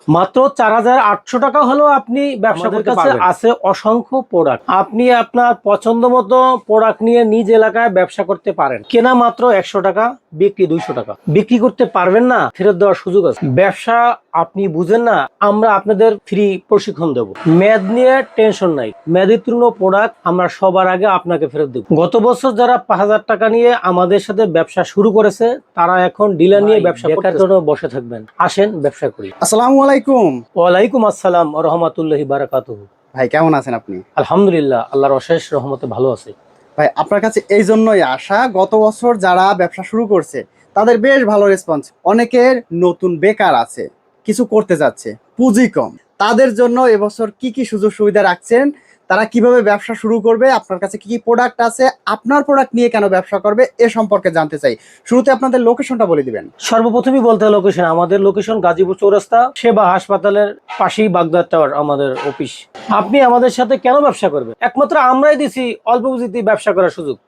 মাত্র ৪,৮০০ টাকা হলেও আপনি ব্যবসা আমাদের করতে কাছে পারবেন। আছে অসংখ্য প্রোডাক্ট, আপনি আপনার পছন্দ মতো প্রোডাক্ট নিয়ে নিজ এলাকায় ব্যবসা করতে পারেন। কেনা মাত্র ১০০ টাকা, বিক্রি ২০০ টাকা। বিক্রি করতে পারবেন না, ফেরত দেওয়ার সুযোগ আছে। ব্যবসা আপনি বুঝেন না, আমরা আপনাদের ফ্রি প্রশিক্ষণ দেব। মেয়াদ নিয়ে টেনশন নাই, মেয়াদোত্তীর্ণ প্রোডাক্ট আমরা সবার আগে আপনাকে ফেরত দেব। গত বছর যারা ৫,০০০ টাকা নিয়ে আমাদের সাথে ব্যবসা শুরু করেছে, তারা এখন ডিলার নিয়ে ব্যবসা করার জন্য বসে থাকবেন। আসেন ব্যবসা করি। আসসালামু আলাইকুম। ওয়ালাইকুম আসসালাম ওয়া রাহমাতুল্লাহি বারাকাতুহু। ভাই কেমন আছেন আপনি? আলহামদুলিল্লাহ, আল্লাহর অশেষ রহমতে ভালো আছে। ভাই আপনার কাছে এই জন্যই আসা, গত বছর যারা ব্যবসা শুরু করছে তাদের বেশ ভালো রেসপন্স। অনেকের নতুন বেকার আছে, কিছু করতে যাচ্ছে, পুঁজি কম, তাদের জন্য এবছর কি কি সুযোগ সুবিধা রাখছেন, তারা কিভাবে ব্যবসা শুরু করবে, আপনার কাছে কি কি প্রোডাক্ট আছে, আপনার প্রোডাক্ট নিয়ে কেন ব্যবসা করবে এ সম্পর্কে জানতে চাই। শুরুতে আপনাদের লোকেশনটা বলে দিবেন। সর্বপ্রথমই বলতে হয় লোকেশন, আমাদের লোকেশন গাজীপুর চৌরাস্তা, সেবা হাসপাতালের পাশেই বাগদাদ টাওয়ার আমাদের অফিস। আপনি আমাদের সাথে কেন ব্যবসা করবেন? একমাত্র আমরাই দিছি অল্প পুঁজিতে ব্যবসা করার সুযোগ।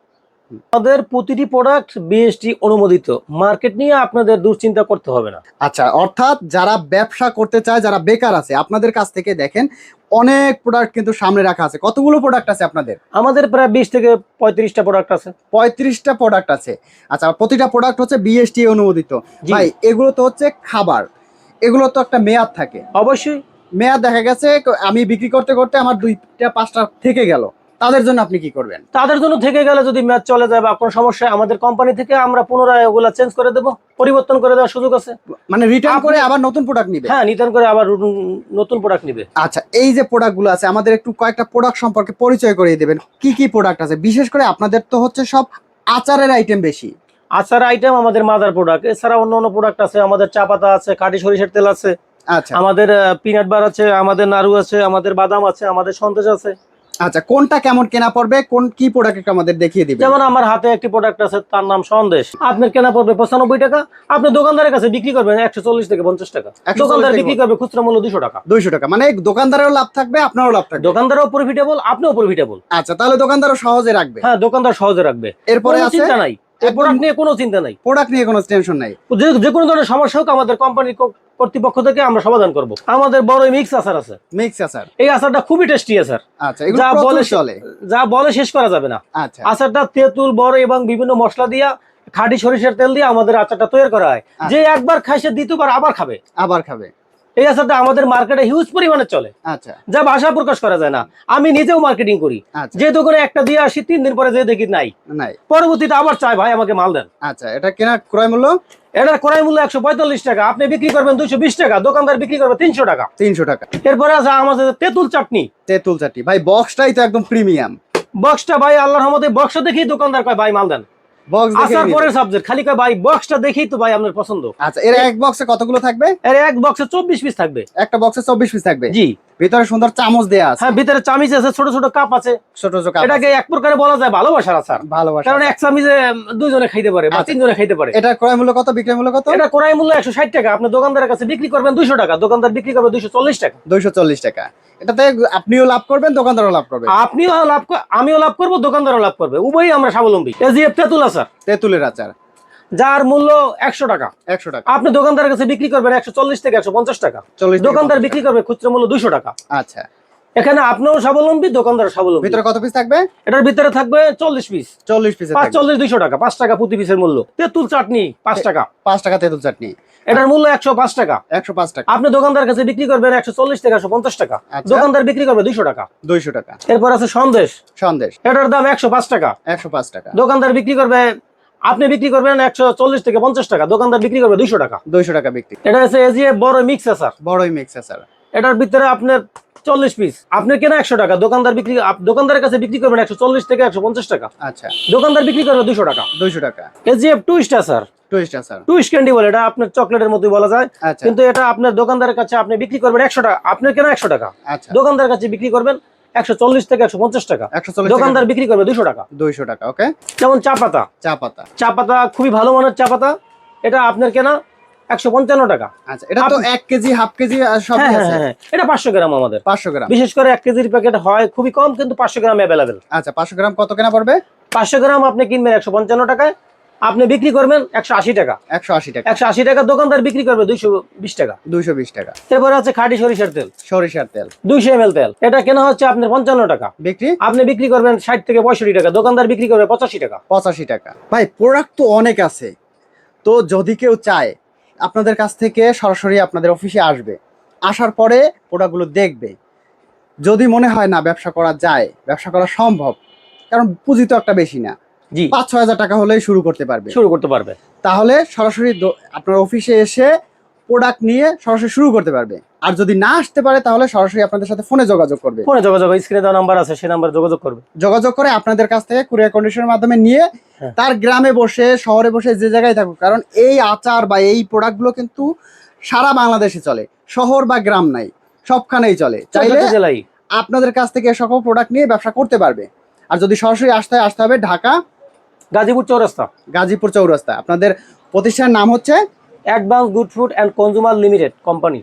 আমাদের প্রতিটি প্রোডাক্ট বিএসটি অনুমোদিত, মার্কেট নিয়ে আপনাদের দুশ্চিন্তা করতে হবে না। আচ্ছা, অর্থাৎ যারা ব্যবসা করতে চায়, যারা বেকার আছে, আপনাদের কাছ থেকে দেখেন অনেক প্রোডাক্ট কিন্তু সামনে রাখা আছে। কতগুলো প্রোডাক্ট আছে আপনাদের? আমাদের প্রায় ২০ থেকে ৩৫টা প্রোডাক্ট আছে। 35টা প্রোডাক্ট আছে। আচ্ছা, প্রতিটা প্রোডাক্ট হচ্ছে বিএসটি অনুমোদিত। জি। ভাই এগুলো তো হচ্ছে খাবার, এগুলো তো একটা মেয়াদ থাকে। অবশ্যই। মেয়াদ দেখা গেছে আমি বিক্রি করতে করতে আমার 2টা 5টা থেকে গেল, তাদের জন্য আপনি কি করবেন? তাদের জন্য থেকে গেলে যদি ম্যাচ চলে যায় বা কোনো সমস্যা, আমাদের কোম্পানি থেকে আমরা পুনরায় ওগুলা চেঞ্জ করে দেব, পরিবর্তন করে দেওয়ার সুযোগ আছে। মানে রিটার্ন করে আবার নতুন প্রোডাক্ট নিবে? হ্যাঁ, রিটার্ন করে আবার নতুন প্রোডাক্ট নিবে। আচ্ছা, এই যে প্রোডাক্টগুলো আছে, আমাদের একটু কয়েকটা প্রোডাক্ট সম্পর্কে পরিচয় করিয়ে দেবেন। কি কি প্রোডাক্ট আছে? বিশেষ করে আপনাদের তো হচ্ছে সব আচারের আইটেম বেশি। আচার আইটেম আমাদের মাদার প্রোডাক্ট, এছাড়া অন্য অন্য প্রোডাক্ট আছে। আমাদের চা পাতা আছে, খাঁটি সরিষার তেল আছে, আচ্ছা আমাদের পিনাট বার আছে, আমাদের নাড়ু আছে, আমাদের বাদাম আছে, আমাদের সন্দেশ আছে। আচ্ছা, কোনটা কেমন কেনা পড়বে, কোন কি প্রোডাক্ট একটু আমাদের দেখিয়ে দিবেন। যেমন আমার হাতে একটি প্রোডাক্ট আছে, তার নাম সন্দেশ। আপনার কেনা পড়বে ৯৫ টাকা, আপনি দোকানদারের কাছে বিক্রি করবেন ১৪০ থেকে ৫০ টাকা। 140 দোকানদার থেকে বিক্রি করবে খুচরা মূল্য ২০০ টাকা। 200 টাকা, মানে দোকানদারেরও লাভ থাকবে, আপনারও লাভ থাকবে। দোকানদারও প্রফিটেবল, আপনিও প্রফিটেবল। আচ্ছা, তাহলে দোকানদারও সহজে রাখবে। হ্যাঁ, দোকানদার সহজে রাখবে। এরপরে কোনো আছে চিন্তা নাই, এই প্রোডাক্ট নিয়ে কোনো চিন্তা নাই। প্রোডাক্ট নিয়ে কোনো টেনশন নাই। যে কোনো ধরনের সমস্যা হোক, আমাদের কোম্পানির কর্তৃপক্ষ থেকে আমরা সমাধান করব। আমাদের বড় মিক্স আচার আছে, মিক্স আচার। এই আচারটা খুবই টেস্টি আচার। আচ্ছা, এগুলো যা বলে প্রচুর চলে। যা বলে শেষ করা যাবে না। আচ্ছা আচারটা তেঁতুল, বড় এবং বিভিন্ন মশলা দিয়া, খাঁটি সরিষার তেল দিয়ে আমাদের আচারটা তৈরি করা হয়। যে একবার খায় সে দ্বিতীয়বার আবার খাবে। আবার খাবে। এই আচারটা আমাদের মার্কেটে হিউজ পরিমাণে চলে, আচ্ছা যা ভাষা প্রকাশ করা যায় না। আমি নিজেও মার্কেটিং করি। আচ্ছা, যে দোকানে একটা দিয়ে আসি, ৩ দিন পরে যে দেখি নাই, নাই। পরবর্তীতে আবার চাই ভাই আমাকে মাল দেন। আচ্ছা, এটা কেনা ক্রয় মূল্য? এটার ক্রয় মূল্য ১৪৫ টাকা, আপনি বিক্রি করবেন ২২০ টাকা, দোকানদার বিক্রি করবে ৩০০ টাকা। 300 টাকা। এরপরে আছে আমাদের তেঁতুল চাটনি। তেঁতুল চাটনি, ভাই বক্সটাই তো একদম প্রিমিয়াম। বক্সটা ভাই আল্লাহর রহমতে, বক্সটা দেখেই দোকানদার কয় ভাই মাল দেন। বক্স দেখে আসার নিবেন। পরের সাবজেক্ট খালি কয় ভাই বক্সটা দেখেই তো ভাই আপনার পছন্দ। আচ্ছা, এর এক বক্সে কতগুলো থাকবে? এর এক বক্সে ২৪ পিস থাকবে। একটা বক্সে 24 পিস থাকবে। জি। ভিতরে সুন্দর চামচ দেয়া আছে। হ্যাঁ, ভিতরে চামিচ আছে, ছোট ছোট কাপ আছে। ছোট ছোট কাপ এটাকে আছে। এক প্রকারে বলা যায় ভালোবাসার আচার। ভালোবাসা। কারণ এক চামিচে দুইজনে খাইতে পারে বা আচ্ছা। ৩ জনে খাইতে পারে। এটা ক্রয় মূল্য কত, বিক্রয় মূল্য কত? এটা ক্রয় মূল্য ১৬০ টাকা, আপনি দোকানদারের কাছে বিক্রি করবেন ২০০ টাকা, দোকানদার বিক্রি করবে ২৪০ টাকা। 240 টাকা। এটাতে আপনিও লাভ করবেন, দোকানদারও লাভ করবে। আপনিও লাভ, আমিও লাভ করবো, দোকানদারও লাভ করবে, উভয়ই আমরা স্বাবলম্বী। এজিএফ তেঁতুল আচার, তেঁতুলের আচার, যার মূল্য ১০০ টাকা, 100 টাকা। আপনি দোকানদারের কাছে বিক্রি করবেন ১৪০ থেকে ১৫০ টাকা। 40 থেকে দোকানদার 50 বিক্রি করবে খুচরা মূল্য ২০০ টাকা। আচ্ছা, এখানে আপনিও স্বাবলম্বী, দোকানদার স্বাবলম্বী। ভিতরে কত পিস থাকবে? এটার ভিতরে থাকবে ৪০ পিস। 40 পিসে ৫ থাকবে। ৪০ ২০০ টাকা, ৫ টাকা প্রতি পিসের মূল্য। তেঁতুল চাটনি ৫ টাকা, 5 টাকা তেঁতুল চাটনি। এটার মূল্য ১০৫ টাকা। 105 টাকা। আপনি দোকানদার কাছে বিক্রি করবেন ১৪০ থেকে ১৫০ টাকা, আচ্ছা। দোকানদার বিক্রি করবে ২০০ টাকা। 200 টাকা। এরপর আছে সন্দেশ, সন্দেশ, এটার দাম ১০৫ টাকা, 105 টাকা। দোকানদার বিক্রি করবে, আপনি বিক্রি করবেন ১৪০ থেকে ৫০ টাকা, দোকানদার বিক্রি করবে ২০০ টাকা। 200 টাকা বিক্রি। এটা হচ্ছে এজিএফ বড় মিক্স আচার, বড়ই মিক্স আচার। এটার ভিতরে আপনার ৪০ পিস, আপনি কেনা ১০০ টাকা, দোকানদারের কাছে বিক্রি করবেন ১৪০ থেকে ১৫০ টাকা, আচ্ছা, দোকানদার বিক্রি করবে ২০০ টাকা। 200 টাকা। এজিএফ টুইস্ট আচার, টুইস্ট আচার। টুইস্ট ক্যান্ডি বলে, এটা আপনার চকলেটের মতোই বলা যায়। আচ্ছা কিন্তু এটা আপনার দোকানদারের কাছে আপনি বিক্রি করবেন ১০০ টাকা, আপনার কেনা ১০০ টাকা, আচ্ছা, দোকানদারের কাছে বিক্রি করবেন ১৪০ থেকে ১৫০ টাকা, 140 দোকানদার বিক্রি করবে ২০০ টাকা। 200 টাকা। ওকে। যেমন চা পাতা, চা পাতা। চা পাতা খুবই ভালো মানের চা পাতা, এটা আপনার কেনা ১৫৫ টাকা। আচ্ছা, এটা তো 1 কেজি, হাফ কেজি সবই হ্যাঁ আছে। হ্যাঁ, এটা ৫০০ গ্রাম আমাদের। 500 গ্রাম। বিশেষ করে ১ কেজির প্যাকেট হয় খুবই কম, কিন্তু ৫০০ গ্রাম অ্যাভেলেবেল। আচ্ছা, 500 গ্রাম কত কেনা পড়বে? ৫০০ গ্রাম আপনি কিনবেন ১৫৫ টাকায়, আপনি বিক্রি করবেন 180 টাকা, 180 টাকা, 180 টাকা দোকানদার বিক্রি করবে 220 টাকা। 220 টাকা। এরপরে আছে খাঁটি সরিষার তেল, সরিষার তেল 200 ml তেল, এটা কেনা হচ্ছে আপনার 55 টাকা, বিক্রি আপনি বিক্রি করবেন 60 থেকে 65 টাকা, দোকানদার বিক্রি করবে 85 টাকা। 85 টাকা। ভাই প্রোডাক্ট তো অনেক আছে, তো যদি কেউ চায় আপনাদের কাছ থেকে সরাসরি আপনাদের অফিসে আসবে, আসার পরে প্রোডাক্টগুলো দেখবে, যদি মনে হয় না ব্যবসা করা যায়, ব্যবসা করা সম্ভব, কারণ পুঁজি তো একটা বেশি না, জি, 5-6 হাজার টাকা হলেই শুরু করতে পারবে, শুরু করতে পারবে। তাহলে সরাসরি আপনার অফিসে এসে প্রোডাক্ট নিয়ে সরাসরি শুরু করতে পারবে। আর যদি না আসতে পারে তাহলে সরাসরি আপনাদের সাথে ফোনে যোগাযোগ করবে, ফোনে যোগাযোগ, স্ক্রিনে দেওয়া নাম্বার আছে, সেই নাম্বারে যোগাযোগ করবে। যোগাযোগ করে আপনাদের কাছ থেকে কুরিয়ার কন্ডিশনের মাধ্যমে নিয়ে হ্যাঁ। তার গ্রামে বসে, শহরে বসে, যে জায়গায় থাকুক, কারণ এই আচার বা এই প্রোডাক্টগুলো কিন্তু সারা বাংলাদেশে চলে, শহর বা গ্রাম নাই, সবখানেই চলে। চাইলে 14টা জেলায় আপনাদের কাছ থেকে সকল প্রোডাক্ট নিয়ে ব্যবসা করতে পারবে। আর যদি সরাসরি আসতে হবে ঢাকা গাজীপুর চৌরাস্তা, গাজীপুর চৌরাস্তা। আপনাদের প্রতিষ্ঠানের নাম হচ্ছে advance good food and consumer limited company.